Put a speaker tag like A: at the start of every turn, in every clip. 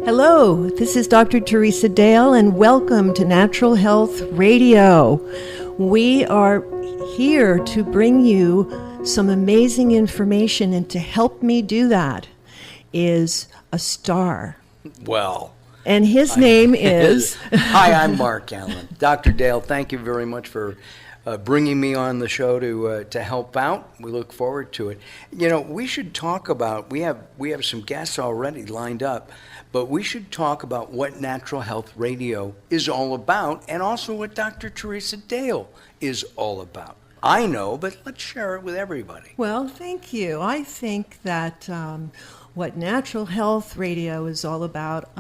A: Hello, this is Dr. Teresa Dale, and welcome to Natural Health Radio. We are here to bring you some amazing information, and to help me do that is a star.
B: Well.
A: And his name is...
B: Hi, I'm Mark Allen. Dr. Dale, thank you very much for bringing me on the show to help out. We look forward to it. You know, we should talk about, we have some guests already lined up, but we should talk about what Natural Health Radio is all about, and also what Dr. Teresa Dale is all about. I know, but let's share it with everybody.
A: Well, thank you. I think that what Natural Health Radio is all about,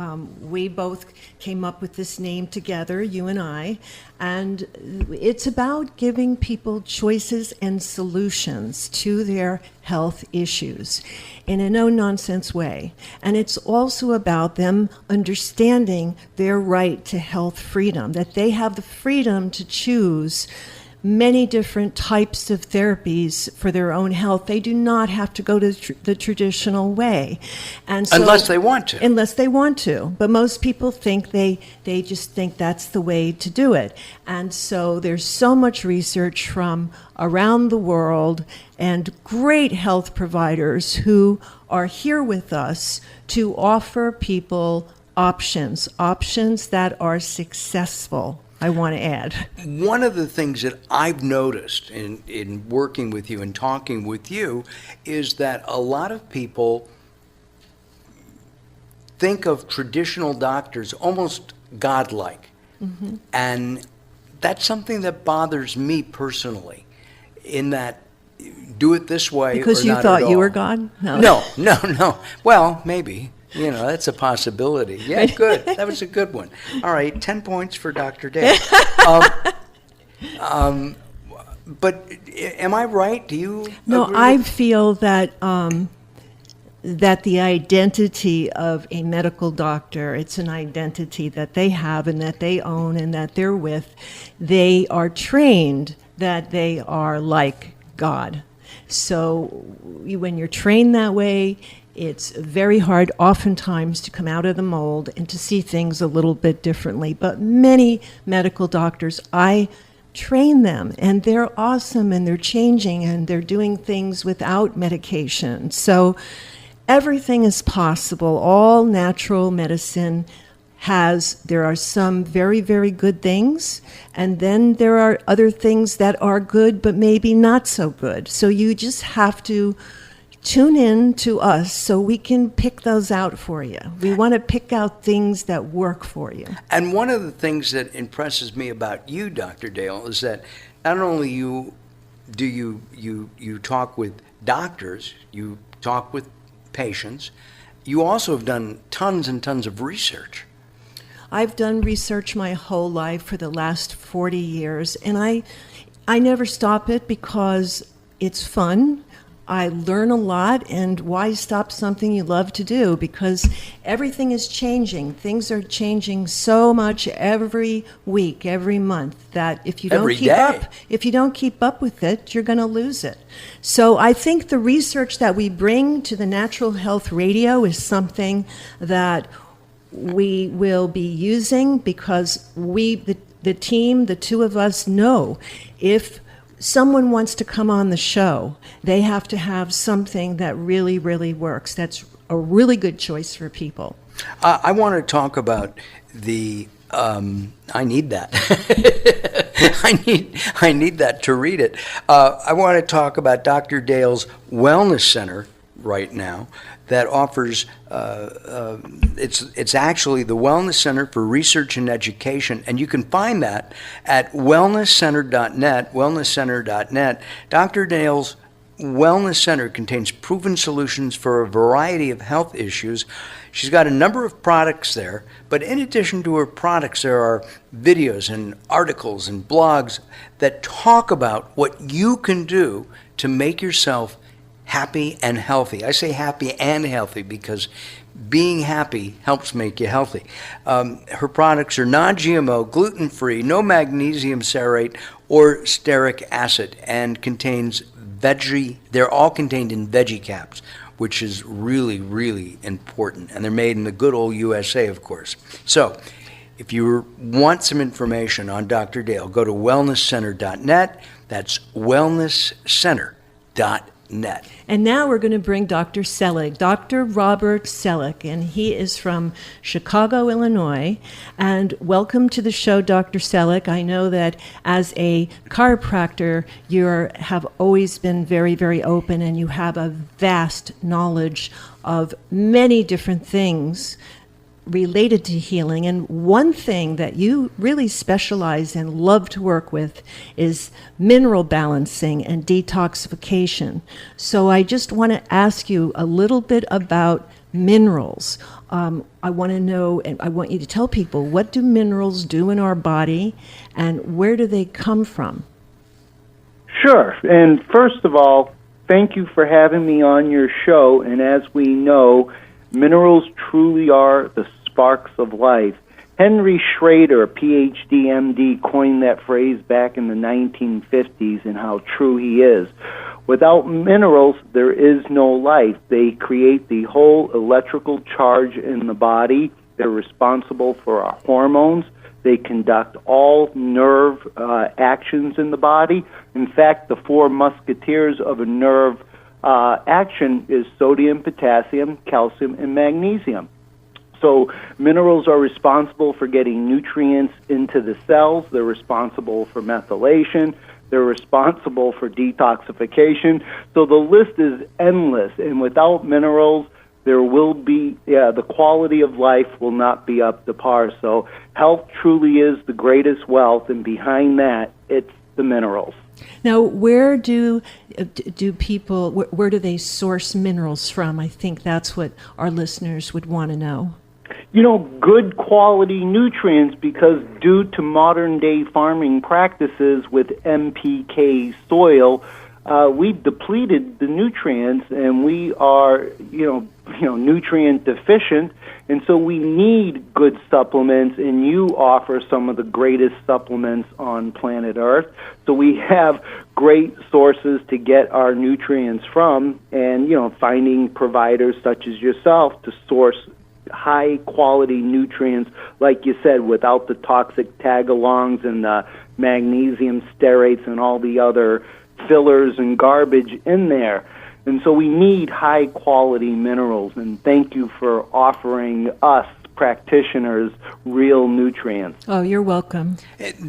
A: we both came up with this name together, you and I, and it's about giving people choices and solutions to their health issues in a no-nonsense way. And it's also about them understanding their right to health freedom, that they have the freedom to choose many different types of therapies for their own health. They do not have to go to the traditional way. And so,
B: unless they want to.
A: Unless they want to. But most people think they just think that's the way to do it. And so there's so much research from around the world and great health providers who are here with us to offer people options that are successful, I want to add.
B: One of the things that I've noticed in working with you and talking with you is that a lot of people think of traditional doctors almost godlike. Mm-hmm. And that's something that bothers me personally, in that do it this way
A: because
B: or
A: you
B: not
A: thought
B: at all.
A: You were God?
B: No. Well, maybe. You know, that's a possibility. Yeah, good. That was a good one. All right, 10 points for Dr. Dale. But am I right? Do you agree?
A: I feel that that the identity of a medical doctor, it's an identity that they have and that they own and that they're with. They are trained that they are like God. So when you're trained that way, it's very hard oftentimes to come out of the mold and to see things a little bit differently. But many medical doctors, I train them, and they're awesome, and they're changing, and they're doing things without medication. So everything is possible. All natural medicine there are some very, very good things, and then there are other things that are good but maybe not so good. So you just have to tune in to us so we can pick those out for you. We want to pick out things that work for you.
B: And one of the things that impresses me about you, Dr. Dale, is that not only do you talk with doctors, you talk with patients, you also have done tons and tons of research.
A: I've done research my whole life for the last 40 years, and I never stop it because it's fun. I learn a lot, and why stop something you love to do? Because everything is changing. Things are changing so much every week, every month, that if you don't keep up with it, you're going to lose it. So I think the research that we bring to the Natural Health Radio is something that we will be using, because the team, the two of us, know if someone wants to come on the show, they have to have something that really, really works. That's a really good choice for people.
B: I want to talk about the, I need that. I need that to read it. I want to talk about Dr. Dale's Wellness Center right now that offers, it's actually the Wellness Center for Research and Education, and you can find that at wellnesscenter.net. Dr. Dale's Wellness Center contains proven solutions for a variety of health issues. She's got a number of products there, but in addition to her products, there are videos and articles and blogs that talk about what you can do to make yourself happy and healthy. I say happy and healthy because being happy helps make you healthy. Her products are non-GMO, gluten-free, no magnesium cerate or stearic acid, and contains they're all contained in veggie caps, which is really, really important. And they're made in the good old USA, of course. So if you want some information on Dr. Dale, go to wellnesscenter.net. That's wellnesscenter.net.
A: And now we're going to bring Dr. Selig, Dr. Robert Selig, and he is from Chicago, Illinois. And welcome to the show, Dr. Selig. I know that as a chiropractor, you have always been very, very open, and you have a vast knowledge of many different things related to healing. And one thing that you really specialize in, love to work with, is mineral balancing and detoxification. So I just want to ask you a little bit about minerals. I want to know, and I want you to tell people, what do minerals do in our body and where do they come from?
C: Sure. And first of all, thank you for having me on your show. And as we know, minerals truly are the sparks of life. Henry Schrader, PhD, MD, coined that phrase back in the 1950s, and how true he is. Without minerals, there is no life. They create the whole electrical charge in the body. They're responsible for our hormones. They conduct all nerve actions in the body. In fact, the four musketeers of a nerve action is sodium, potassium, calcium, and magnesium. So minerals are responsible for getting nutrients into the cells. They're responsible for methylation. They're responsible for detoxification. So the list is endless. And without minerals, there will be, the quality of life will not be up to par. So health truly is the greatest wealth, and behind that, it's the minerals.
A: Now, where do people, where do they source minerals from? I think that's what our listeners would want to know.
C: You know, good quality nutrients, because due to modern day farming practices with NPK soil, we've depleted the nutrients, and we are, nutrient deficient, and so we need good supplements, and you offer some of the greatest supplements on planet Earth. So we have great sources to get our nutrients from, and, finding providers such as yourself to source high quality nutrients, like you said, without the toxic tag-alongs and the magnesium stearates and all the other fillers and garbage in there. And so we need high quality minerals, and thank you for offering us practitioners real nutrients.
A: Oh, you're welcome.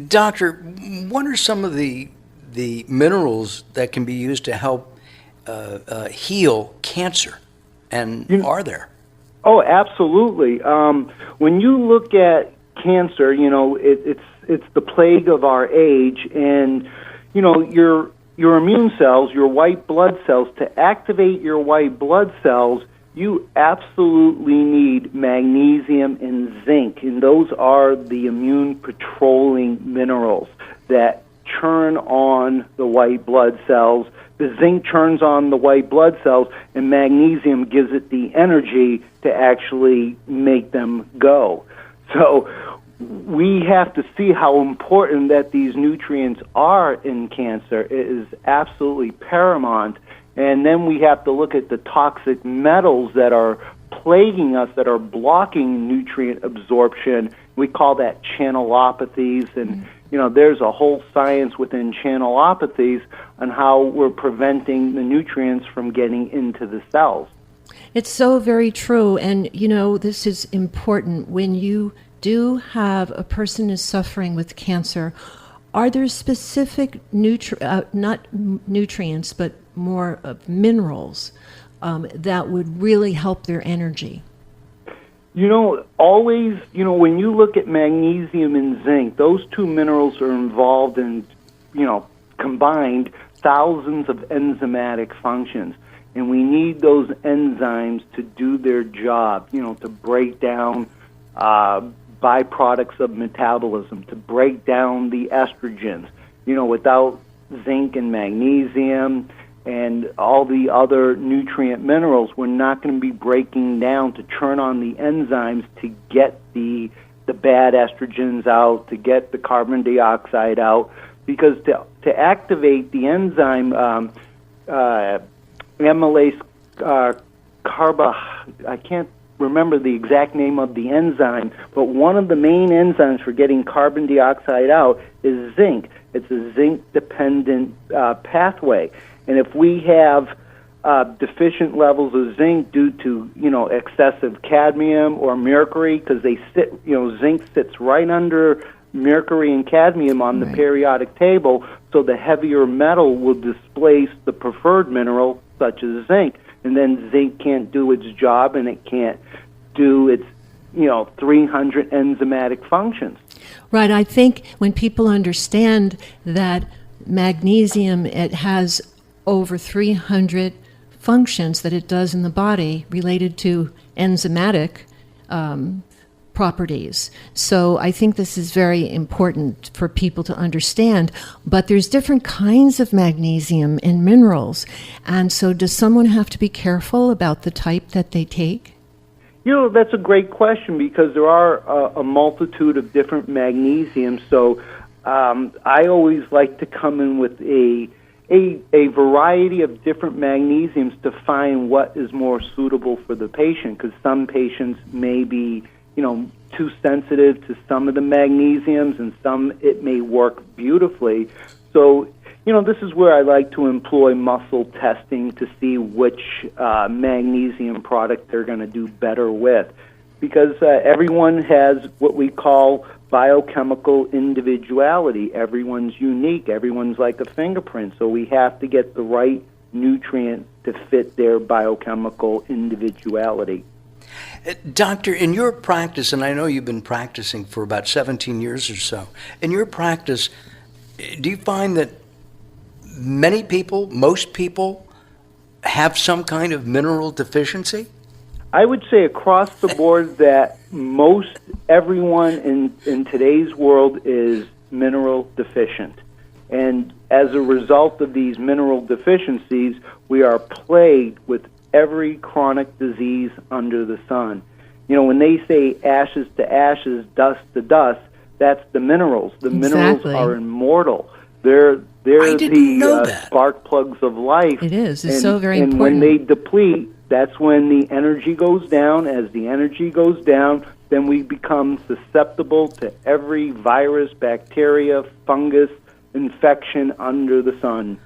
B: Doctor, what are some of the minerals that can be used to help heal cancer, and are there?
C: Oh, absolutely. When you look at cancer, it's the plague of our age, and your immune cells, your white blood cells, to activate your white blood cells, you absolutely need magnesium and zinc, and those are the immune patrolling minerals that turn on the white blood cells. The zinc turns on the white blood cells, and magnesium gives it the energy to actually make them go. So we have to see how important that these nutrients are in cancer. It is absolutely paramount. And then we have to look at the toxic metals that are plaguing us, that are blocking nutrient absorption. We call that channelopathies, and there's a whole science within channelopathies on how we're preventing the nutrients from getting into the cells.
A: It's so very true, and this is important. When you do have a person is suffering with cancer, are there specific not nutrients, but more of minerals that would really help their energy?
C: Always, when you look at magnesium and zinc, those two minerals are involved in, combined thousands of enzymatic functions. And we need those enzymes to do their job, to break down byproducts of metabolism, to break down the estrogens. Without zinc and magnesium and all the other nutrient minerals, we're not going to be breaking down to turn on the enzymes to get the bad estrogens out, to get the carbon dioxide out, because to activate the enzyme amylase I can't remember the exact name of the enzyme, but one of the main enzymes for getting carbon dioxide out is zinc. It's a zinc-dependent pathway. And if we have deficient levels of zinc due to, excessive cadmium or mercury, because they sit, zinc sits right under mercury and cadmium on the periodic table, so the heavier metal will displace the preferred mineral, such as zinc. And then zinc can't do its job, and it can't do its, 300 enzymatic functions.
A: Right. I think when people understand that magnesium, it has over 300 functions that it does in the body related to enzymatic properties. So I think this is very important for people to understand. But there's different kinds of magnesium in minerals. And so does someone have to be careful about the type that they take?
C: That's a great question, because there are a multitude of different magnesiums. So I always like to come in with a variety of different magnesiums to find what is more suitable for the patient, because some patients may be, too sensitive to some of the magnesiums, and some it may work beautifully. So, this is where I like to employ muscle testing to see which magnesium product they're going to do better with, because everyone has what we call biochemical individuality. Everyone's unique. Everyone's like a fingerprint. So we have to get the right nutrient to fit their biochemical individuality.
B: Doctor, in your practice, and I know you've been practicing for about 17 years or so, in your practice, do you find that most people have some kind of mineral deficiency?
C: I would say across the board that most everyone in today's world is mineral deficient. And as a result of these mineral deficiencies, we are plagued with every chronic disease under the sun. When they say ashes to ashes, dust to dust, that's the minerals. The minerals are immortal. They're the spark plugs of life.
A: It is. It's so very
C: important. And when they deplete, that's when the energy goes down. As the energy goes down, then we become susceptible to every virus, bacteria, fungus, infection under the sun.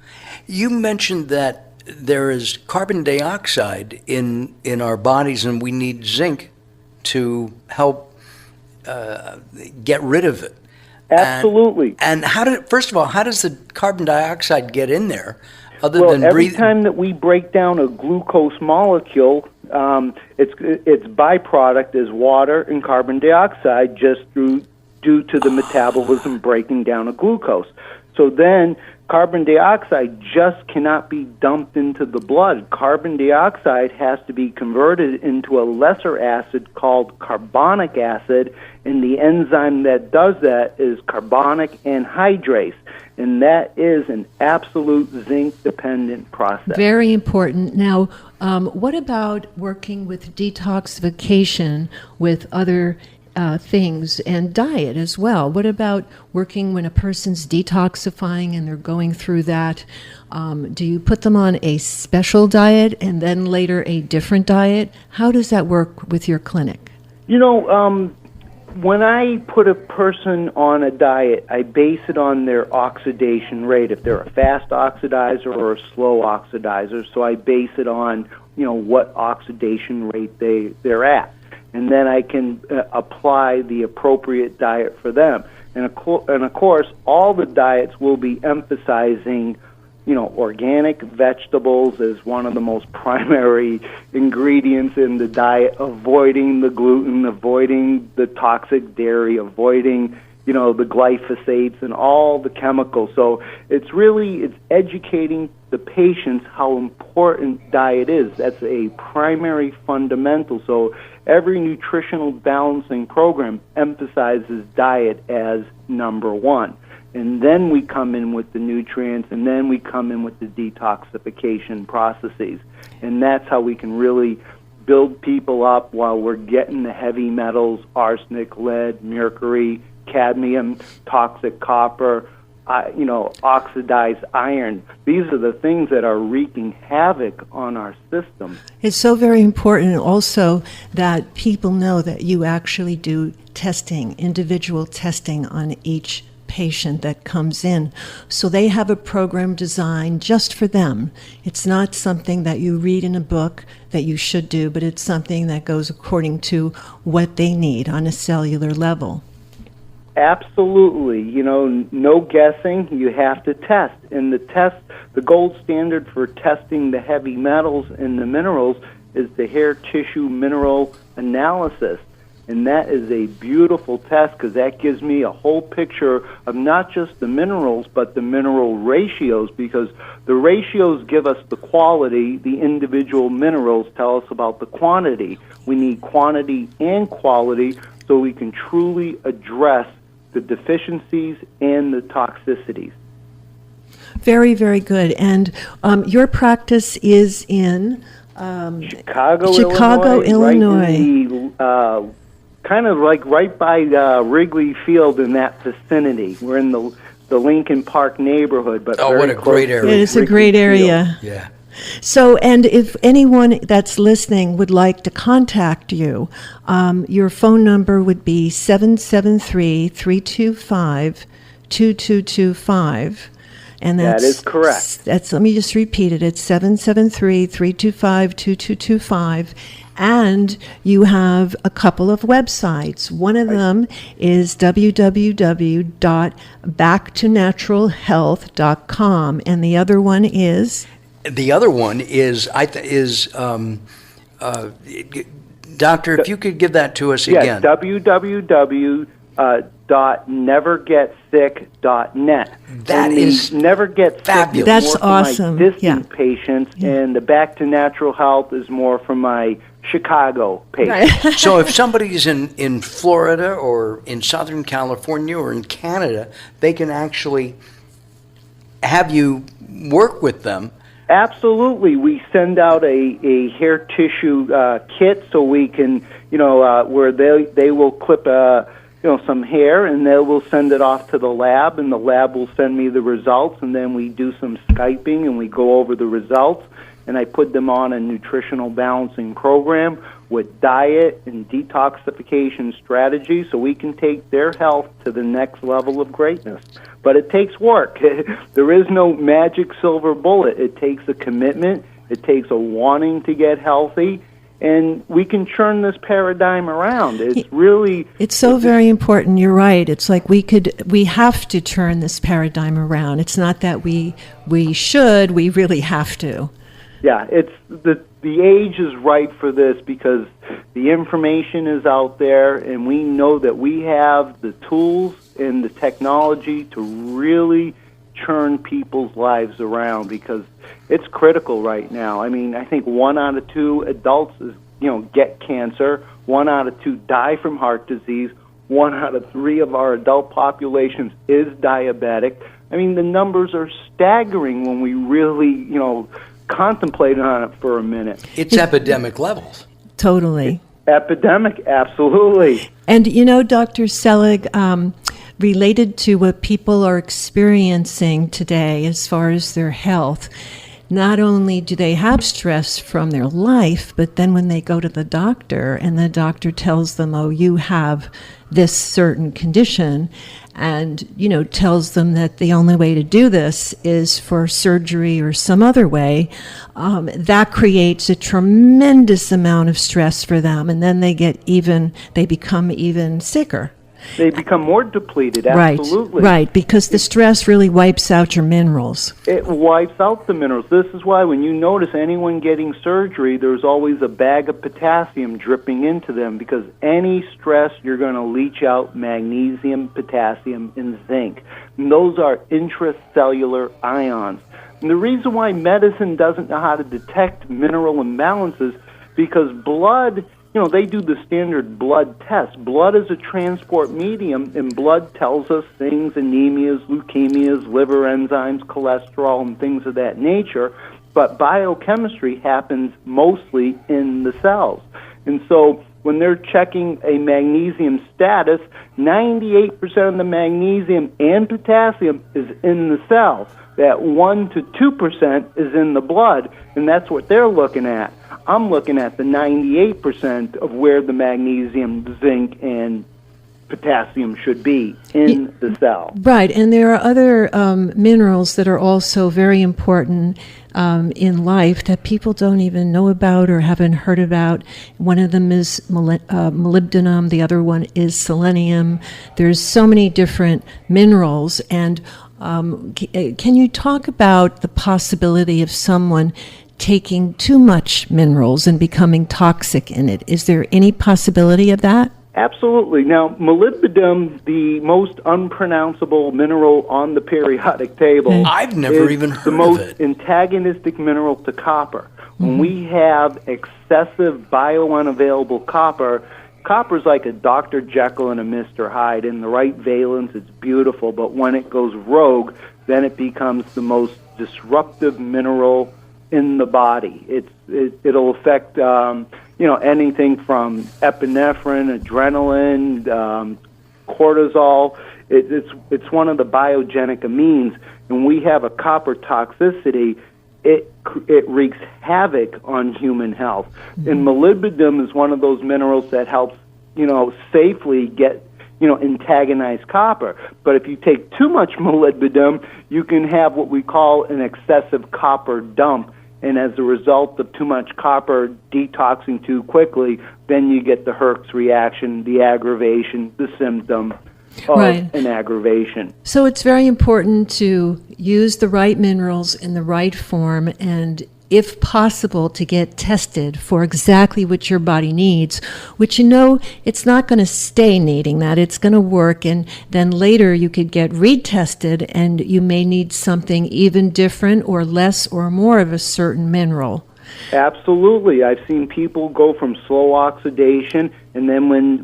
B: You mentioned that there is carbon dioxide in our bodies, and we need zinc to help get rid of it.
C: Absolutely.
B: And first of all, how does the carbon dioxide get in there?
C: Every time that we break down a glucose molecule, its byproduct is water and carbon dioxide, just due to the metabolism breaking down a glucose. So then carbon dioxide just cannot be dumped into the blood. Carbon dioxide has to be converted into a lesser acid called carbonic acid, and the enzyme that does that is carbonic anhydrase, and that is an absolute zinc-dependent process.
A: Very important. Now, what about working with detoxification with other things and diet as well? What about working when a person's detoxifying and they're going through that? Do you put them on a special diet and then later a different diet? How does that work with your clinic?
C: When I put a person on a diet, I base it on their oxidation rate, if they're a fast oxidizer or a slow oxidizer. So I base it on, what oxidation rate they're at. And then I can apply the appropriate diet for them. And of course, all the diets will be emphasizing, organic vegetables as one of the most primary ingredients in the diet, avoiding the gluten, avoiding the toxic dairy, avoiding, the glyphosates and all the chemicals. So it's educating the patients how important diet is. That's a primary fundamental. So every nutritional balancing program emphasizes diet as number one. And then we come in with the nutrients, and then we come in with the detoxification processes. And that's how we can really build people up while we're getting the heavy metals, arsenic, lead, mercury, cadmium, toxic copper, oxidized iron. These are the things that are wreaking havoc on our system.
A: It's so very important also that people know that you actually do testing, individual testing on each patient that comes in. So they have a program designed just for them. It's not something that you read in a book that you should do, but it's something that goes according to what they need on a cellular level.
C: Absolutely. No guessing. You have to test. And the gold standard for testing the heavy metals and the minerals is the hair tissue mineral analysis. And that is a beautiful test because that gives me a whole picture of not just the minerals, but the mineral ratios, because the ratios give us the quality, the individual minerals tell us about the quantity. We need quantity and quality so we can truly address the deficiencies and the toxicities.
A: Very, very good. And your practice is in
C: Chicago,
A: Illinois.
C: Right in the, kind of like right by Wrigley Field in that vicinity. We're in the Lincoln Park neighborhood. But
B: what a great area.
A: It is a great area.
B: Yeah.
A: So, and if anyone that's listening would like to contact you, your phone number would be 773-325-2225. And
C: that is correct.
A: Let me just repeat it. It's 773-325-2225. And you have a couple of websites. One of them is www.backtonaturalhealth.com, and the other one is?
B: The other one is Doctor, if you could give that to us again.
C: Yes, www.nevergetsick.net.
B: That is
C: Never Get
B: fabulous.
C: Sick.
A: That's
C: more for
A: awesome.
C: My distant patients, and the Back to Natural Health is more for my Chicago patients.
A: Right.
B: So if somebody's in Florida or in Southern California or in Canada, they can actually have you work with them.
C: Absolutely. We send out a hair tissue kit so we can, where they will clip some hair, and they will send it off to the lab, and the lab will send me the results, and then we do some Skyping, and we go over the results, and I put them on a nutritional balancing program with diet and detoxification strategy so we can take their health to the next level of greatness. But it takes work. There is no magic silver bullet. It takes a commitment. It takes a wanting to get healthy. And we can turn this paradigm around. It's
A: so very important. You're right. It's like we have to turn this paradigm around. It's not that we should, we really have to.
C: Yeah, it's the age is right for this because the information is out there, and we know that we have the tools and the technology to really turn people's lives around because it's critical right now. I mean, I think 1 out of 2 adults get cancer, 1 out of 2 die from heart disease, 1 out of 3 of our adult populations is diabetic. I mean, the numbers are staggering when we really, contemplate on it for a minute.
B: It's epidemic levels.
A: Totally.
C: Epidemic, absolutely.
A: And Dr. Selig, related to what people are experiencing today as far as their health, not only do they have stress from their life, but then when they go to the doctor and the doctor tells them, oh, you have this certain condition, and, tells them that the only way to do this is for surgery or some other way, that creates a tremendous amount of stress for them. And then they become even sicker.
C: They become more depleted, absolutely.
A: Right, because the stress really wipes out your minerals.
C: It wipes out the minerals. This is why when you notice anyone getting surgery, there's always a bag of potassium dripping into them because any stress, you're going to leach out magnesium, potassium, and zinc. And those are intracellular ions. And the reason why medicine doesn't know how to detect mineral imbalances because blood... they do the standard blood test. Blood is a transport medium, and blood tells us things, anemias, leukemias, liver enzymes, cholesterol, and things of that nature. But biochemistry happens mostly in the cells. And so when they're checking a magnesium status, 98% of the magnesium and potassium is in the cell. That 1 to 2% is in the blood, and that's what they're looking at. I'm looking at the 98% of where the magnesium, zinc, and potassium should be in the cell.
A: Right, and there are other minerals that are also very important in life that people don't even know about or haven't heard about. One of them is molybdenum, the other one is selenium. There's so many different minerals, and can you talk about the possibility of someone taking too much minerals and becoming toxic in it? Is there any possibility of that?
C: Absolutely. Now, molybdenum, the most unpronounceable mineral on the periodic table,
B: I've never even heard
C: the
B: of
C: most
B: it.
C: antagonistic mineral to copper. When we have excessive biounavailable copper, copper's like a Dr. Jekyll and a Mr. Hyde. In the right valence, it's beautiful, but when it goes rogue, then it becomes the most disruptive mineral in the body. It'll affect anything from epinephrine, adrenaline, cortisol. It's one of the biogenic amines, and we have a copper toxicity. It wreaks havoc on human health. And molybdenum is one of those minerals that helps safely get antagonize copper. But if you take too much molybdenum, you can have what we call an excessive copper dump. And as a result of too much copper detoxing too quickly, then you get the Herx reaction, the aggravation, the symptom of an aggravation.
A: So it's very important to use the right minerals in the right form, and if possible, to get tested for exactly what your body needs, which it's not going to stay needing that. It's going to work, and then later you could get retested, and you may need something even different or less or more of a certain mineral.
C: Absolutely. I've seen people go from slow oxidation, and then when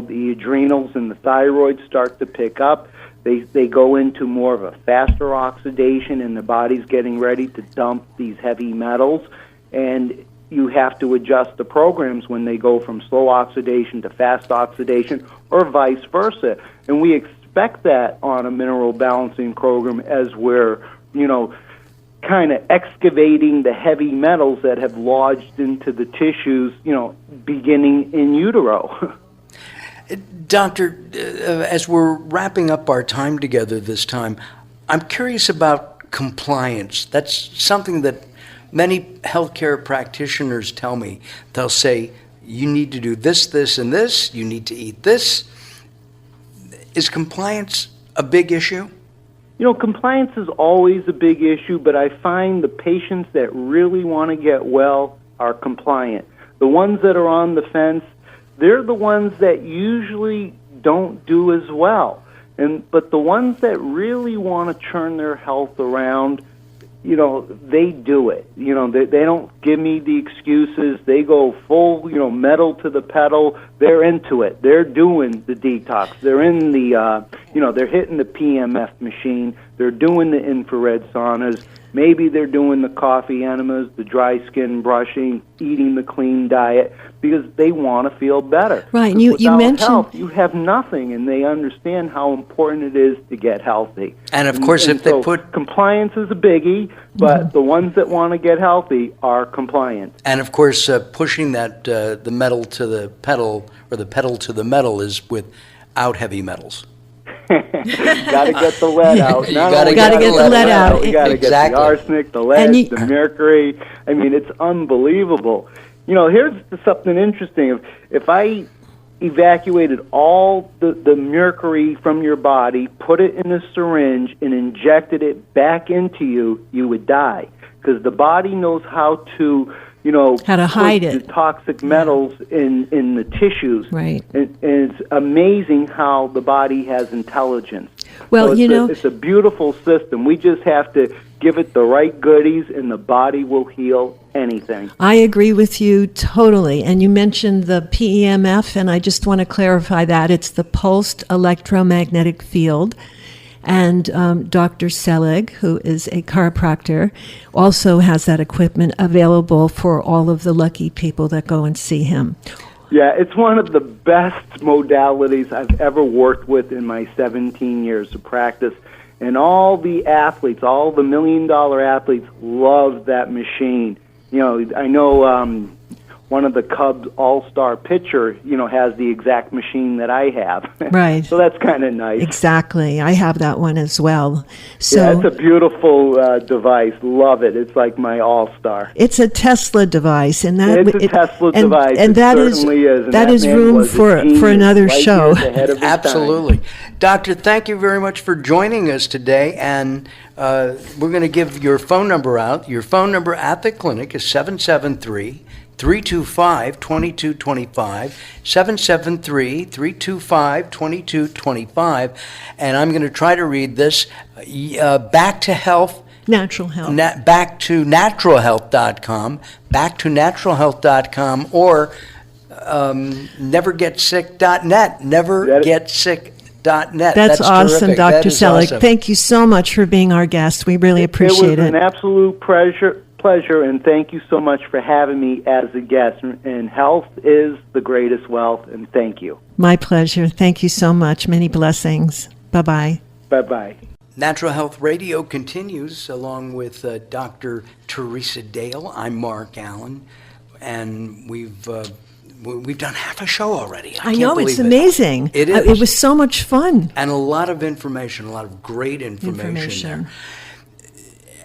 C: the adrenals and the thyroid start to pick up, they go into more of a faster oxidation, and the body's getting ready to dump these heavy metals, and you have to adjust the programs when they go from slow oxidation to fast oxidation, or vice versa. And we expect that on a mineral balancing program as we're kind of excavating the heavy metals that have lodged into the tissues, beginning in utero.
B: Doctor, as we're wrapping up our time together this time, I'm curious about compliance. That's something that many healthcare practitioners tell me. They'll say, you need to do this, this, and this. You need to eat this. Is compliance a big issue?
C: Compliance is always a big issue, but I find the patients that really want to get well are compliant. The ones that are on the fence, they're the ones that usually don't do as well. But the ones that really want to turn their health around, they do it. They don't give me the excuses. They go full, metal to the pedal. They're into it. They're doing the detox. They're in the, they're hitting the PMF machine. They're doing the infrared saunas. Maybe they're doing the coffee enemas, the dry skin brushing, eating the clean diet, because they want to feel better.
A: Right, and you mentioned
C: health, you have nothing, and they understand how important it is to get healthy.
B: And of course, if they put
C: compliance is a biggie, but the ones that want to get healthy are compliant.
B: And of course, pushing that the metal to the pedal or the pedal to the metal is without heavy metals.
C: Got to get the lead out.
B: You got to
A: get the lead out.
C: You got to get the arsenic, the lead, the mercury. I mean, it's unbelievable. Here's something interesting. If I evacuated all the mercury from your body, put it in a syringe, and injected it back into you, you would die. Because the body knows how to
A: how to hide it.
C: The toxic metals in the tissues.
A: Right.
C: And it's amazing how the body has intelligence.
A: Well,
C: so it's a beautiful system. We just have to give it the right goodies, and the body will heal anything.
A: I agree with you totally. And you mentioned the PEMF, and I just want to clarify that. It's the pulsed electromagnetic field. And Dr. Selig, who is a chiropractor, also has that equipment available for all of the lucky people that go and see him.
C: Yeah, it's one of the best modalities I've ever worked with in my 17 years of practice. And all the athletes, all the $1 million athletes love that machine. I know one of the Cubs all-star pitcher, has the exact machine that I have.
A: Right.
C: So that's kind of nice.
A: Exactly. I have that one as well. So
C: Yeah, it's a beautiful device. Love it. It's like my all-star.
A: it's a Tesla device, and that
C: It's a Tesla device.
A: and
C: It
A: that
C: certainly is. And
A: that is
C: man
A: room
C: was a
A: for
C: genius,
A: another
C: light
A: show.
C: years ahead of his time.
B: Absolutely. Doctor, thank you very much for joining us today. And we're going to give your phone number out. Your phone number at the clinic is 773-325-2225, 773-325-2225. And I'm going to try to read this. Back to health.
A: Natural health.
B: Back to naturalhealth.com, backtonaturalhealth.com, or nevergetsick.net, nevergetsick.net.
A: That's awesome,
B: terrific.
A: Dr.
B: That is
A: Selig.
B: awesome.
A: Thank you so much for being our guest. We really appreciate
C: It was an absolute pleasure, and thank you so much for having me as a guest. And health is the greatest wealth, and thank you.
A: My pleasure. Thank you so much. Many blessings. Bye-bye.
C: Bye-bye.
B: Natural Health Radio continues along with Dr. Teresa Dale. I'm Mark Allen, and we've done half a show already.
A: I
B: can't
A: know,
B: believe
A: it's amazing.
B: It is.
A: It was so much fun.
B: And a lot of information, a lot of great information. There.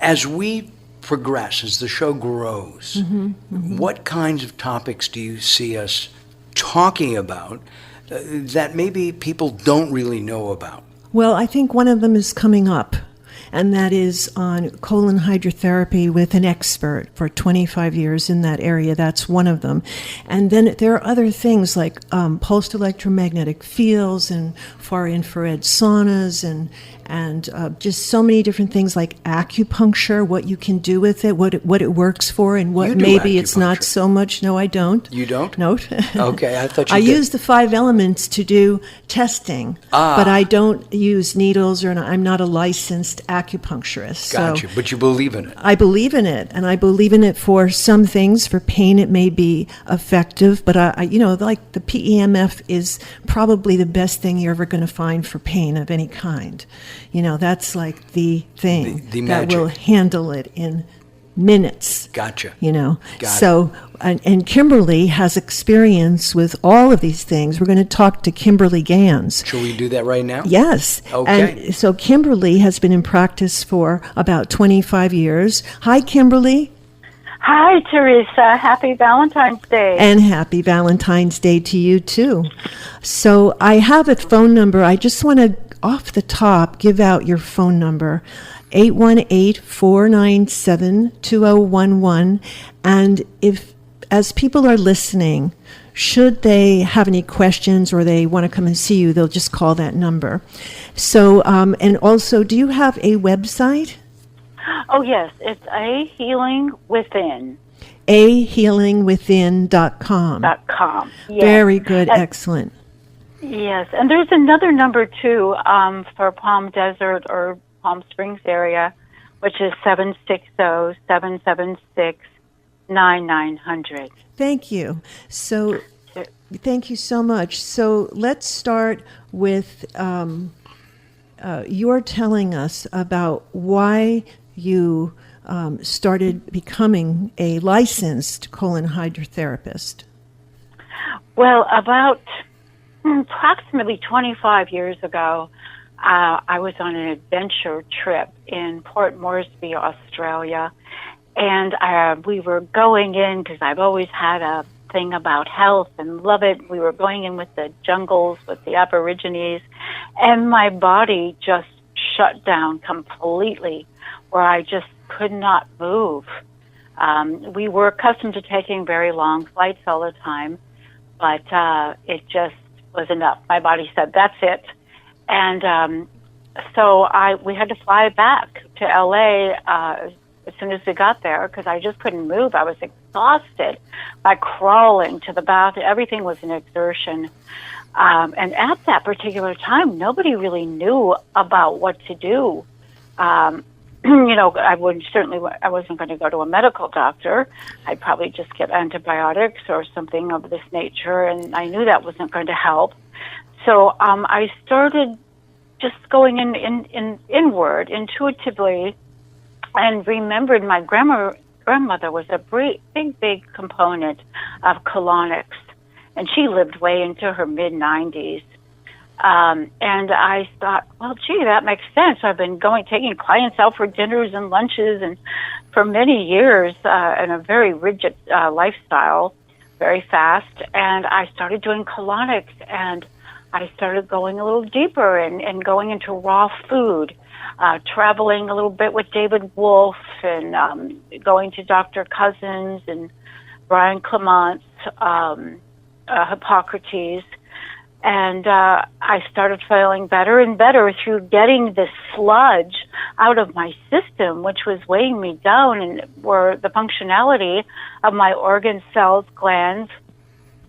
B: As we progress, as the show grows, what kinds of topics do you see us talking about that maybe people don't really know about?
A: Well, I think one of them is coming up, and that is on colon hydrotherapy with an expert for 25 years in that area. That's one of them. And then there are other things like pulsed electromagnetic fields and far infrared saunas and just so many different things like acupuncture, what you can do with it, what it works for, and what maybe it's not so much. No, I don't.
B: You don't?
A: No.
B: Okay, I thought you
A: I
B: did.
A: use the 5 elements to do testing, but I don't use needles, or I'm not a licensed acupuncturist.
B: Got
A: so
B: you, but you believe in it.
A: I believe in it, and I believe in it for some things. For pain, it may be effective, but like the PEMF is probably the best thing you're ever going to find for pain of any kind. That's like the thing
B: The
A: that
B: magic.
A: will handle it in minutes.
B: Gotcha.
A: Got
B: it.
A: And Kimberly has experience with all of these things. We're going to talk to Kimberly Gans.
B: Shall we do that right now?
A: Yes.
B: Okay.
A: And so Kimberly has been in practice for about 25 years. Hi, Kimberly.
D: Hi, Teresa. Happy Valentine's Day.
A: And happy Valentine's Day to you, too. So I have a phone number. I just want to, off the top, give out your phone number, 818-497-2011. And as people are listening, should they have any questions or they want to come and see you, they'll just call that number. So, and also, do you have a website?
D: Oh, yes. It's A Healing Within.
A: ahealingwithin.com.
D: .com. Yes.
A: Very good. Excellent.
D: Yes. And there's another number, too, for Palm Desert or Palm Springs area, which is 760-776-9900.
A: Thank you. So, thank you so much. So, let's start with you're telling us about why you started becoming a licensed colon hydrotherapist.
D: Well, about approximately 25 years ago, I was on an adventure trip in Port Moresby, Australia, and we were going in because I've always had a thing about health and love it. We were going in with the jungles, with the Aborigines, and my body just shut down completely, where I just could not move. We were accustomed to taking very long flights all the time, but it just was enough. My body said, that's it. And so we had to fly back to L.A. As soon as we got there because I just couldn't move. I was exhausted by crawling to the bathroom. Everything was an exertion. And at that particular time, nobody really knew about what to do I wasn't going to go to a medical doctor. I'd probably just get antibiotics or something of this nature, and I knew that wasn't going to help. So I started just going inward, intuitively, and remembered my grandmother was a big component of colonics, and she lived way into her mid-90s. And I thought, well, gee, that makes sense. I've been taking clients out for dinners and lunches, and for many years, in a very rigid lifestyle, very fast. And I started doing colonics, and I started going a little deeper and going into raw food, traveling a little bit with David Wolfe, and going to Dr. Cousins and Brian Clement's, Hippocrates. And I started feeling better and better through getting this sludge out of my system, which was weighing me down, and where the functionality of my organ cells, glands,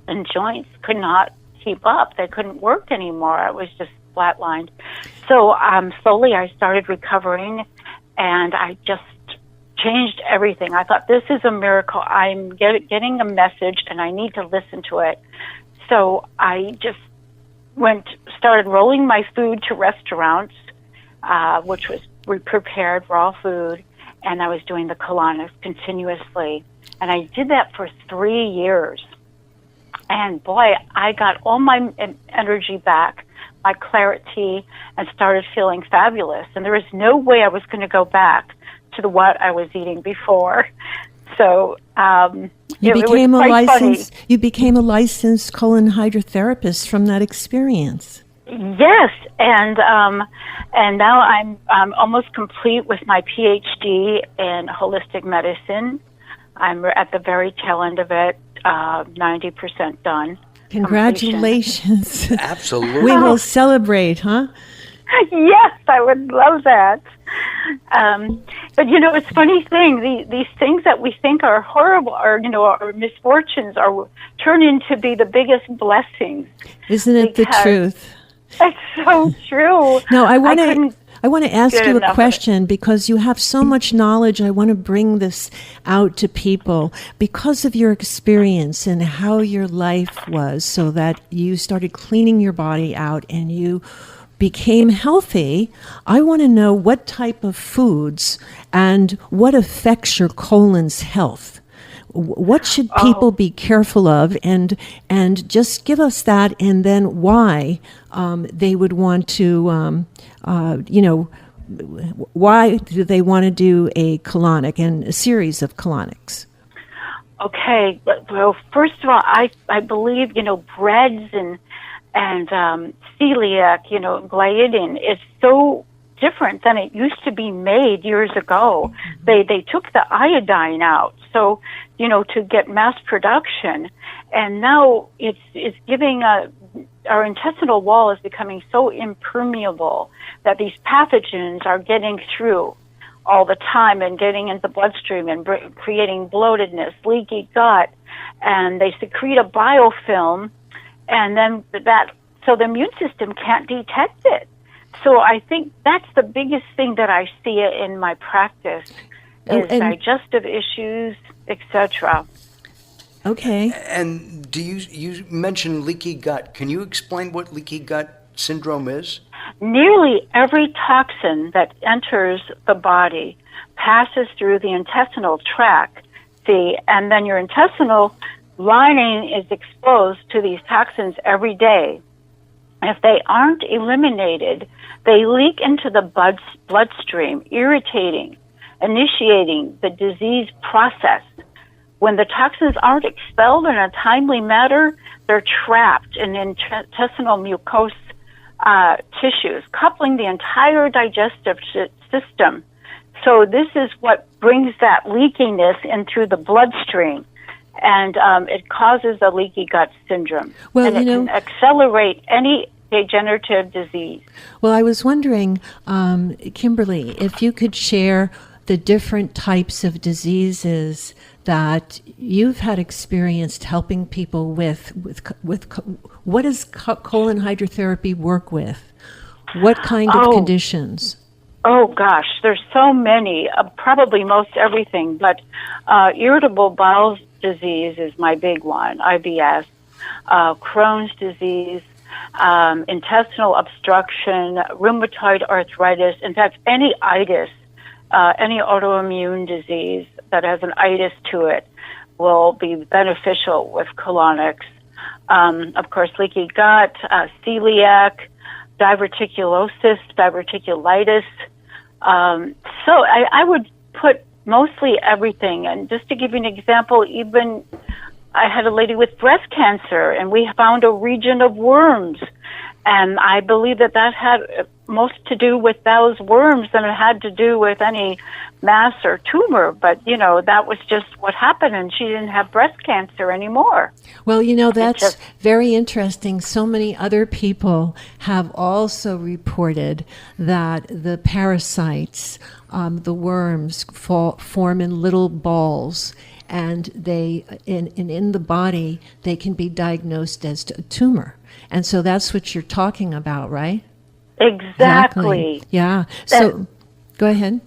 D: and joints could not keep up. They couldn't work anymore. I was just flatlined. So slowly I started recovering, and I just changed everything. I thought, this is a miracle. I'm getting a message, and I need to listen to it. So I just started rolling my food to restaurants, which was prepared raw food, and I was doing the colonics continuously. And I did that for 3 years. And boy, I got all my energy back, my clarity, and started feeling fabulous. And there was no way I was going to go back to what I was eating before. So
A: you became a licensed colon hydrotherapist from that experience.
D: Yes, and now I'm almost complete with my PhD in holistic medicine. I'm at the very tail end of it, 90% done.
A: Congratulations!
B: Absolutely,
A: we will celebrate, huh?
D: Yes, I would love that. But it's a funny thing. These things that we think are horrible, or our misfortunes, turn into be the biggest blessings.
A: Isn't it the truth?
D: It's so true.
A: Now, I want to ask you a question because you have so much knowledge. I want to bring this out to people because of your experience and how your life was, so that you started cleaning your body out and you became healthy. I want to know what type of foods and what affects your colon's health. What should people be careful of, and just give us that, and then why they would want to, why do they want to do a colonic and a series of colonics?
D: Okay, well, first of all, I believe breads and celiac, gliadin is so different than it used to be made years ago. They took the iodine out, so to get mass production, and now it's giving our intestinal wall is becoming so impermeable that these pathogens are getting through all the time and getting into the bloodstream and creating bloatedness, leaky gut, and they secrete a biofilm. And then so the immune system can't detect it. So I think that's the biggest thing that I see in my practice is digestive issues, etc.
B: Okay. And you mentioned leaky gut. Can you explain what leaky gut syndrome is?
D: Nearly every toxin that enters the body passes through the intestinal tract, and then your intestinal lining is exposed to these toxins every day. If they aren't eliminated, they leak into the bloodstream, initiating the disease process. When the toxins aren't expelled in a timely manner, they're trapped in intestinal mucous tissues, coupling the entire digestive system. So this is what brings that leakiness in through the bloodstream. And it causes a leaky gut syndrome. Well, and it can accelerate any degenerative disease.
A: Well, I was wondering, Kimberly, if you could share the different types of diseases that you've had experience helping people with what does colon hydrotherapy work with? What kind of conditions?
D: Oh gosh, there's so many, probably most everything, but irritable bowel disease is my big one, IBS, Crohn's disease, intestinal obstruction, rheumatoid arthritis, in fact, any itis, any autoimmune disease that has an itis to it will be beneficial with colonics. Of course, leaky gut, celiac, diverticulosis, diverticulitis. So I would put mostly everything. And just to give you an example, even I had a lady with breast cancer, and we found a region of worms. And I believe that had most to do with those worms than it had to do with any mass or tumor. But, that was just what happened, and she didn't have breast cancer anymore.
A: Well, that's very interesting. So many other people have also reported that the parasites, the worms, form in little balls, and they in the body they can be diagnosed as a tumor. And so that's what you're talking about, right?
D: Exactly.
A: Yeah. So go ahead.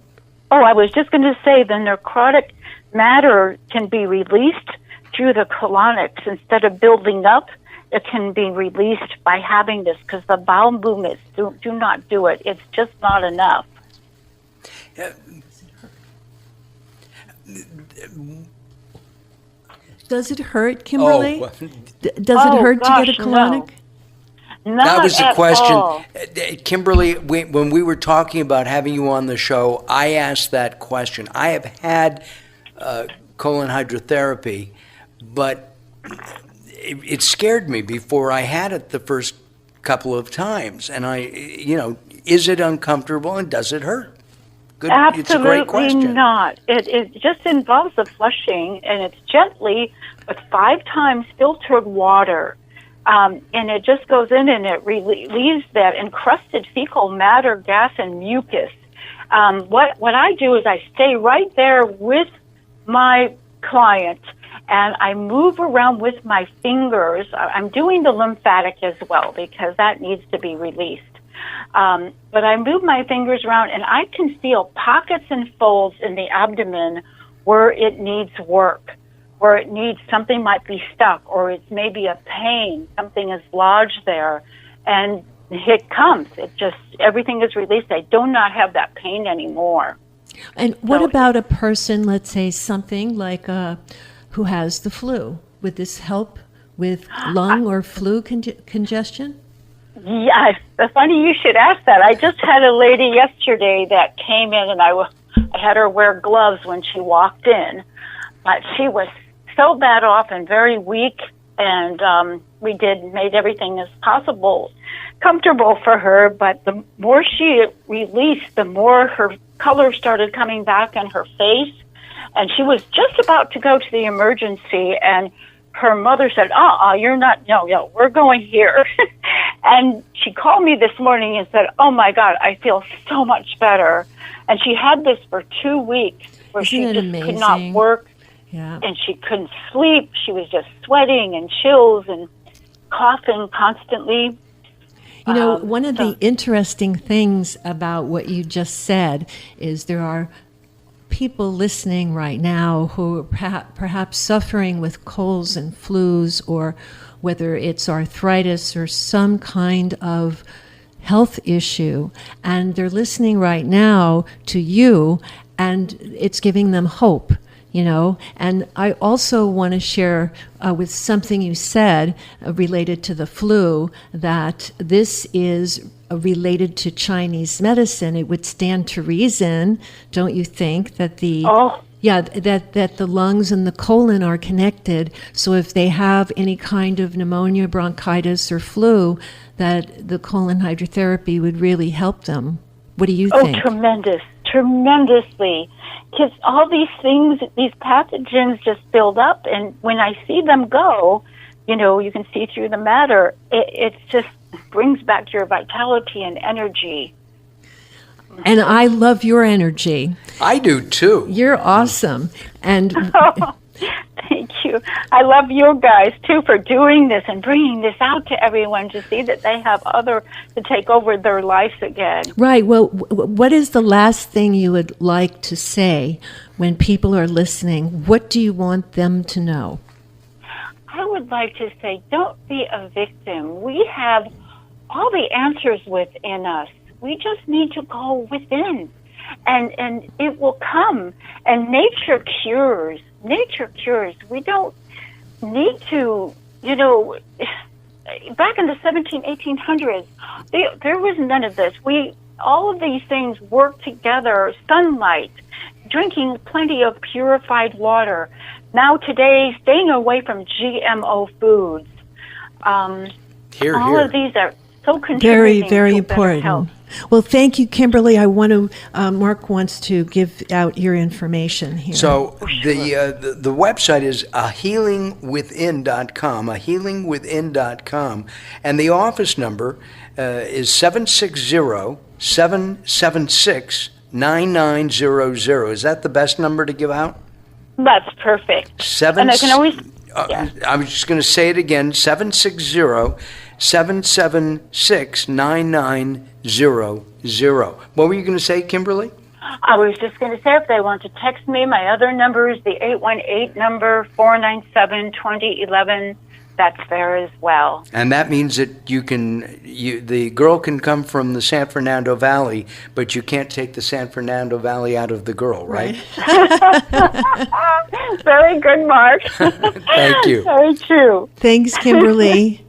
D: Oh, I was just going to say the necrotic matter can be released through the colonics. Instead of building up, it can be released by having this, because the bowel movements do not do it. It's just not enough.
A: Does it hurt, Kimberly?
B: Oh.
A: Does it hurt to get a colonic?
D: No. Not
B: that was the
D: at
B: question.
D: all.
B: Kimberly, when we were talking about having you on the show, I asked that question. I have had colon hydrotherapy, but it scared me before I had it the first couple of times. And is it uncomfortable and does it hurt? Good.
D: Absolutely
B: it's a great question.
D: Not. It just involves the flushing, and it's gently, with 5 times filtered water. And it just goes in and it relieves that encrusted fecal matter, gas, and mucus. What I do is I stay right there with my client, and I move around with my fingers. I'm doing the lymphatic as well, because that needs to be released. But I move my fingers around, and I can feel pockets and folds in the abdomen where it needs work, where it needs something might be stuck, or it's maybe a pain, something is lodged there, and it comes. It just, everything is released. I do not have that pain anymore.
A: And what about a person, let's say something like who has the flu? Would this help with lung or flu congestion?
D: Yeah, it's funny you should ask that. I just had a lady yesterday that came in, and I had her wear gloves when she walked in, but she was so bad off and very weak, and we made everything as possible comfortable for her, but the more she released, the more her color started coming back in her face, and she was just about to go to the emergency, and her mother said, you're not, no, we're going here. And she called me this morning and said, oh my God, I feel so much better. And she had this for 2 weeks where she just could not work.
A: Yeah.
D: And she couldn't sleep. She was just sweating and chills and coughing constantly.
A: One of the interesting things about what you just said is there are people listening right now who are perhaps suffering with colds and flus, or whether it's arthritis or some kind of health issue, and they're listening right now to you, and it's giving them hope. And I also want to share with something you said related to the flu, that this is related to Chinese medicine. It would stand to reason, don't you think, that that the lungs and the colon are connected. So if they have any kind of pneumonia, bronchitis, or flu, that the colon hydrotherapy would really help them. What do you think?
D: Oh, tremendously. Because all these things, these pathogens just build up, and when I see them go, you can see through the matter. It just brings back your vitality and energy.
A: And I love your energy.
B: I do too.
A: You're awesome. And
D: Thank Thank you. I love you guys, too, for doing this and bringing this out to everyone to see that they have to take over their lives again.
A: Right. Well, what is the last thing you would like to say when people are listening? What do you want them to know?
D: I would like to say, don't be a victim. We have all the answers within us. We just need to go within, and it will come. And nature cures. Nature cures. We don't need to, back in the 1800s, there was none of this. All of these things work together. Sunlight, drinking plenty of purified water. Now today, staying away from GMO foods. All of these are so contributing
A: very, very
D: to
A: important.
D: better health.
A: Well, thank you, Kimberly. I want to. Mark wants to give out your information here.
B: So the website is ahealingwithin.com, ahealingwithin.com, and the office number is 760-776-9900. Is that the best number to give out?
D: That's perfect. And I can always.
B: I was just going to say it again, 760-776-9900. What were you going to say, Kimberly?
D: I was just going to say, if they want to text me, my other number is the 818 number, 497-2011. That's there as well.
B: And that means that the girl can come from the San Fernando Valley, but you can't take the San Fernando Valley out of the girl, right?
D: Very good, Mark.
B: Thank you.
D: Very true.
A: Thanks, Kimberly.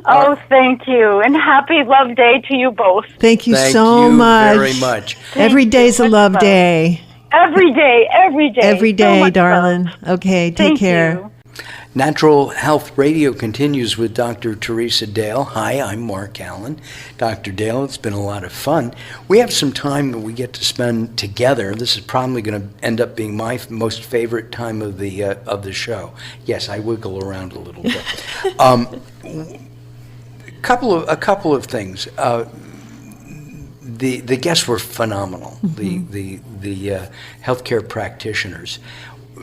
D: Oh, thank you. And happy Love Day to you both.
A: Thank you
B: Thank
A: so
B: you
A: much.
B: very much.
A: Every day's a love day.
D: Every day, every day.
A: Every
D: So
A: day,
D: much
A: darling.
D: love.
A: Okay, take
D: Thank
A: care.
D: you.
B: Natural Health Radio continues with Dr. Teresa Dale. Hi, I'm Mark Allen. Dr. Dale, it's been a lot of fun. We have some time that we get to spend together. This is probably going to end up being my most favorite time of the show. Yes, I wiggle around a little bit. A couple of things. The guests were phenomenal. Mm-hmm. The healthcare practitioners.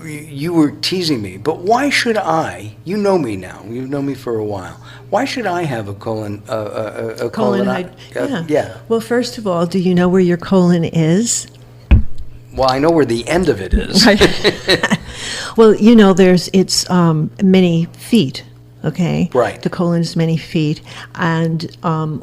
B: You were teasing me, but why should I? You know me now. You've known me for a while. Why should I have a colon? Yeah.
A: Well, first of all, do you know where your colon is?
B: Well, I know where the end of it is.
A: Well, it's many feet. Okay.
B: Right.
A: The colon is many feet, and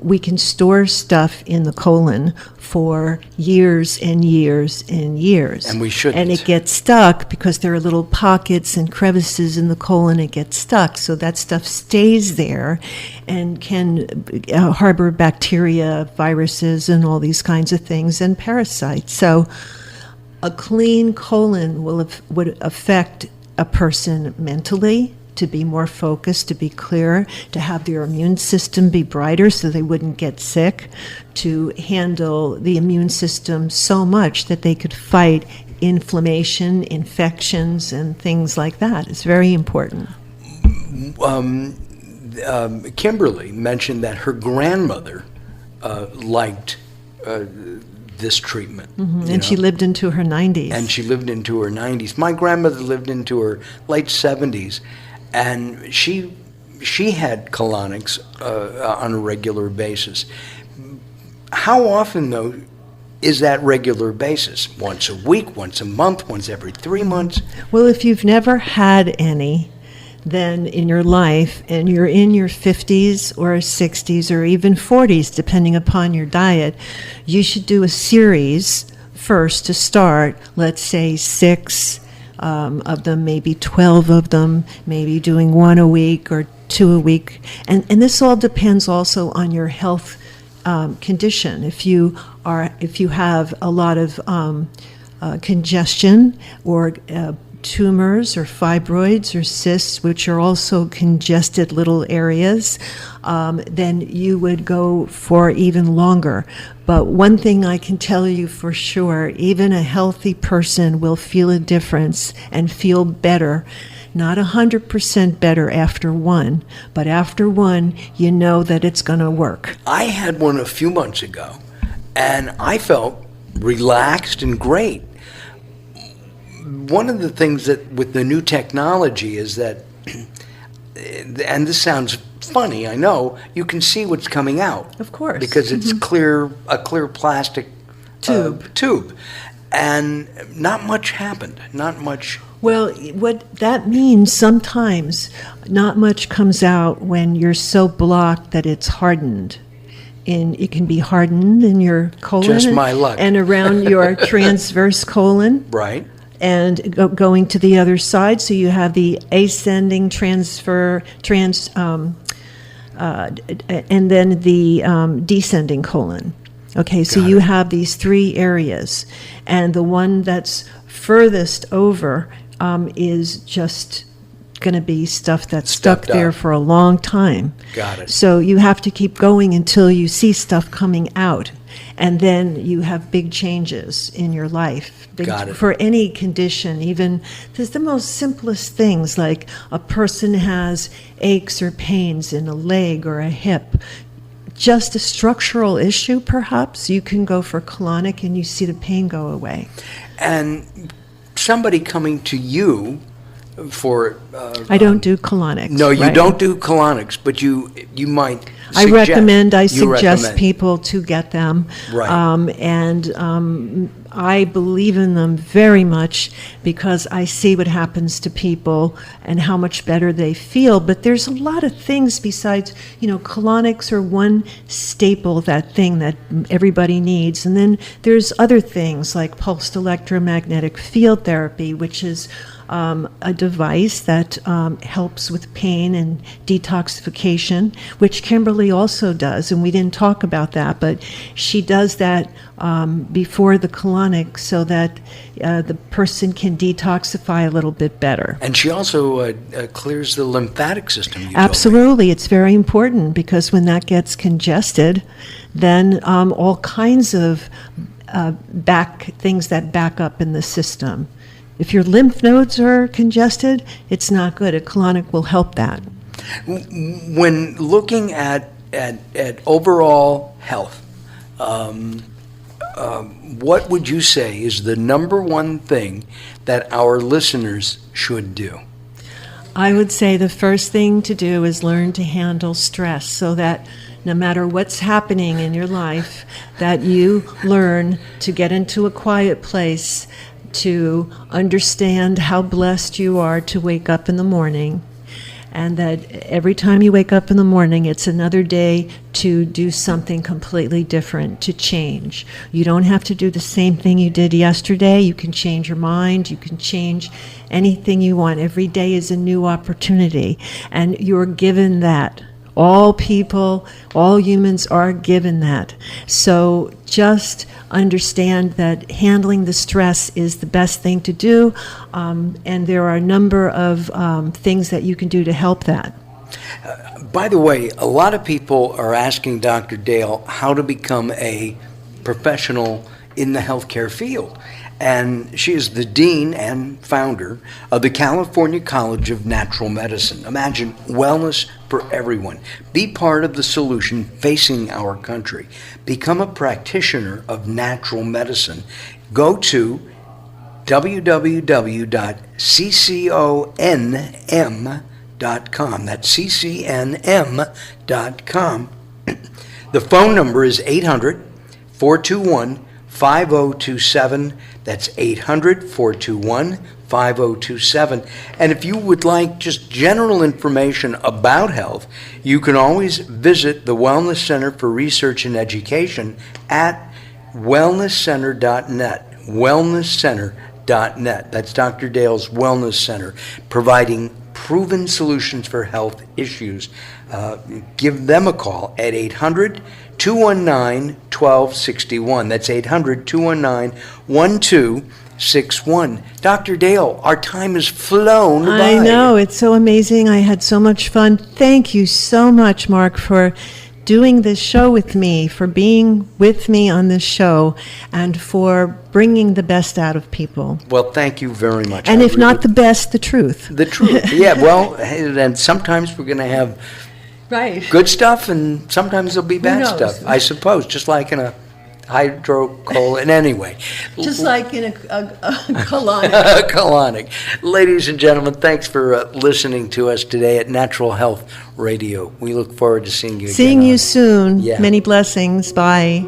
A: we can store stuff in the colon for years and years and years.
B: And we shouldn't.
A: And it gets stuck because there are little pockets and crevices in the colon. It gets stuck, so that stuff stays there, and can harbor bacteria, viruses, and all these kinds of things, and parasites. So, a clean colon would affect a person mentally, to be more focused, to be clearer, to have their immune system be brighter so they wouldn't get sick, to handle the immune system so much that they could fight inflammation, infections, and things like that. It's very important.
B: Kimberly mentioned that her grandmother liked this treatment.
A: Mm-hmm. And she lived into her 90s.
B: And she lived into her 90s. My grandmother lived into her late 70s. And she had colonics on a regular basis. How often, though, is that regular basis? Once a week, once a month, once every 3 months?
A: Well, if you've never had any, then in your life, and you're in your 50s or 60s or even 40s, depending upon your diet, you should do a series first to start, let's say 6 of them, maybe 12 of them, maybe doing 1 a week or 2 a week. And this all depends also on your health condition. If you have a lot of congestion or tumors or fibroids or cysts, which are also congested little areas, then you would go for even longer. But one thing I can tell you for sure, even a healthy person will feel a difference and feel better. Not 100% better after 1, but after 1, you know that it's going to work.
B: I had one a few months ago, and I felt relaxed and great. one of the things that with the new technology is that, and this sounds funny, I know, you can see what's coming out.
A: Of course.
B: Because it's a clear plastic tube. And not much happened. Not much.
A: Well, what that means sometimes, not much comes out when you're so blocked that it's hardened. It can be hardened in your colon.
B: Just my luck.
A: And around your transverse colon.
B: Right.
A: And going to the other side, so you have the ascending and then the descending colon. Okay, so you have these three areas, and the one that's furthest over is just going to be stuff that's stuck there for a long time.
B: Got it.
A: So you have to keep going until you see stuff coming out, and then you have big changes in your life.
B: Got it.
A: For any condition, even there's the most simplest things, like a person has aches or pains in a leg or a hip. Just a structural issue, perhaps, you can go for colonic and you see the pain go away.
B: And somebody coming to you for...
A: I don't do colonics.
B: No, you don't do colonics, but you might
A: suggest. I suggest
B: recommend
A: people to get them.
B: Right.
A: And I believe in them very much because I see what happens to people and how much better they feel. But there's a lot of things besides, colonics are one staple, that thing that everybody needs. And then there's other things like pulsed electromagnetic field therapy, which is a device that helps with pain and detoxification, which Kimberly also does, and we didn't talk about that, but she does that before the colonic so that the person can detoxify a little bit better.
B: And she also clears the lymphatic system.
A: Absolutely, it's very important because when that gets congested, then all kinds of things that back up in the system. If your lymph nodes are congested, it's not good. A colonic will help that.
B: When looking at overall health, what would you say is the number one thing that our listeners should do?
A: I would say the first thing to do is learn to handle stress so that no matter what's happening in your life, that you learn to get into a quiet place, to understand how blessed you are to wake up in the morning, and that every time you wake up in the morning, it's another day to do something completely different, to change. You don't have to do the same thing you did yesterday. You can change your mind. You can change anything you want. Every day is a new opportunity, and you're given that. All people, all humans are given that. So just understand that handling the stress is the best thing to do, and there are a number of things that you can do to help that.
B: By the way, a lot of people are asking Dr. Dale how to become a professional in the healthcare field. And she is the dean and founder of the California College of Natural Medicine. Imagine wellness for everyone. Be part of the solution facing our country. Become a practitioner of natural medicine. Go to www.cconm.com. That's ccnm.com. The phone number is 800-421-5027. That's 800-421-5027. And if you would like just general information about health, you can always visit the Wellness Center for Research and Education at wellnesscenter.net. Wellnesscenter.net. That's Dr. Dale's Wellness Center, providing proven solutions for health issues. Give them a call at 800-219-1261. That's 800-219-1261. Dr. Dale, our time has flown by.
A: I know, it's so amazing. I had so much fun. Thank you so much, Mark, for doing this show with me, for being with me on this show, and for bringing the best out of people.
B: Well, thank you very much.
A: And if not the best, the truth.
B: The truth, yeah. Well, and sometimes we're going to have
A: right.
B: good stuff, and sometimes there'll be bad
A: knows?
B: stuff, I suppose, just like in a hydrocolon, anyway.
A: Just like in a colonic.
B: Colonic. Ladies and gentlemen, thanks for listening to us today at Natural Health Radio. We look forward to seeing you again.
A: Seeing you soon.
B: Yeah.
A: Many blessings. Bye.